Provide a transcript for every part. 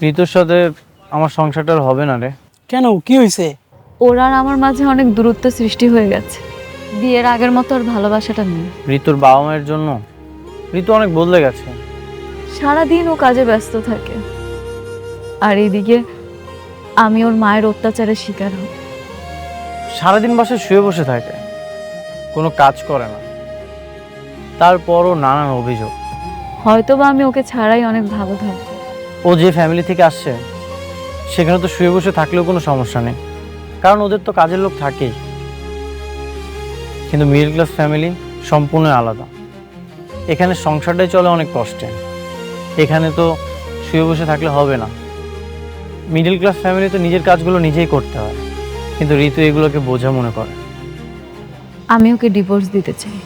ঋতুর সাথে আমার সংসারটা আর হবে না রে। কেন, কি হয়েছে? ওর আর আমার মাঝে অনেক দূরত্ব সৃষ্টি হয়ে গেছে। বিয়ের আগের মতো আর ভালোবাসাটা নেই। ঋতুর বাবা মায়ের জন্য ঋতু অনেক বদলে গেছে। সারাদিন ও কাজে ব্যস্ত থাকে, আর এইদিকে আমি ওর মায়ের অত্যাচারের শিকার হই। সারাদিন বাসায় শুয়ে বসে থাকে, কোনো কাজ করে না, তারপরও নানান অভিযোগ। হয়তোবা আমি ওকে ছাড়াই অনেক ভালো থাকবো। ও যে ফ্যামিলি থেকে আসছে সেখানে তো শুয়ে বসে থাকলেও কোনো সমস্যা নেই, কারণ ওদের তো কাজের লোক থাকেই। কিন্তু মিডল ক্লাস ফ্যামিলি সম্পূর্ণ আলাদা। এখানে সংসারটাই চলে অনেক কষ্টে। এখানে তো শুয়ে বসে থাকলে হবে না। মিডল ক্লাস ফ্যামিলি তো নিজের কাজগুলো নিজেই করতে হয়, কিন্তু ঋতু এগুলোকে বোঝা মনে করে। আমি ওকে ডিভোর্স দিতে চাই।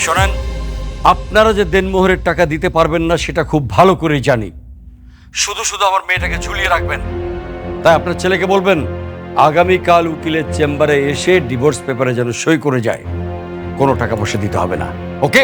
শোনেন, আপনারা যে দেনমোহরের টাকা দিতে পারবেন না সেটা খুব ভালো করেই জানি। শুধু শুধু আমার মেয়েটাকে ঝুলিয়ে রাখবেন। তাই আপনার ছেলেকে বলবেন আগামীকাল উকিলের চেম্বারে এসে ডিভোর্স পেপারে যেন সই করে যায়। কোনো টাকা পয়সা দিতে হবে না, ওকে?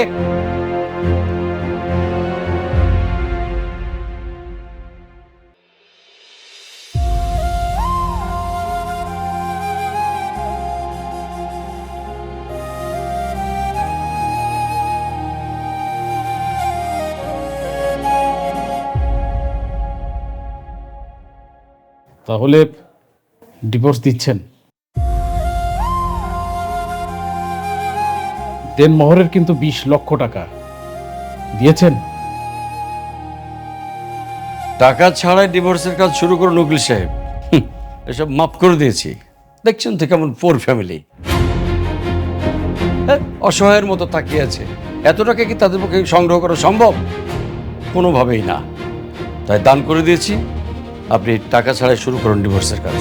তাহলে ডিভোর্স দিচ্ছেন? দেনমোহরের কিন্তু 20 লক্ষ টাকা দিয়েছেন। টাকা ছাড়াই ডিভোর্সের কাজ শুরু করুন উকিল সাহেব। এসব মাফ করে দিয়েছি। দেখছেন তো কেমন পোর ফ্যামিলি, অসহায়ের মতো তাকিয়ে আছে। এত টাকা কি তাদের পক্ষে সংগ্রহ করা সম্ভব? কোনোভাবেই না। তাই দান করে দিয়েছি। আপনি টাকা ছাড়াই শুরু করুন ডিভোর্সের কাজ।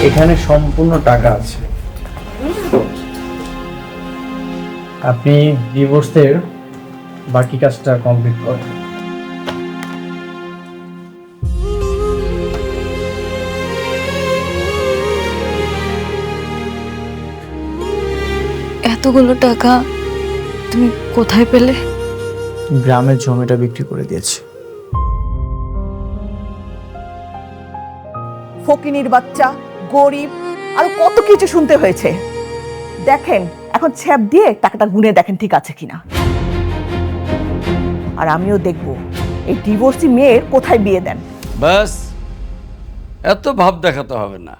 এখানে সম্পূর্ণ টাকা আছে। আপনি ডিভোর্সের বাকি কাজটা কমপ্লিট করেন। এতগুলো টাকা তুমি কোথায় পেলে? গ্রামের জমিটা বিক্রি করে দিয়েছি। ফকিনির বাচ্চা, গরিব, আর কত কিছু শুনতে হয়েছে। দেখেন এখন ছ্যাপ দিয়ে টাকাটা গুনে দেখেন ঠিক আছে কিনা। আর আমিও দেখব এই ডিভোর্সি মেয়ের কোথায় বিয়ে দেন। ব্যাস, এত ভাব দেখাতে হবে না।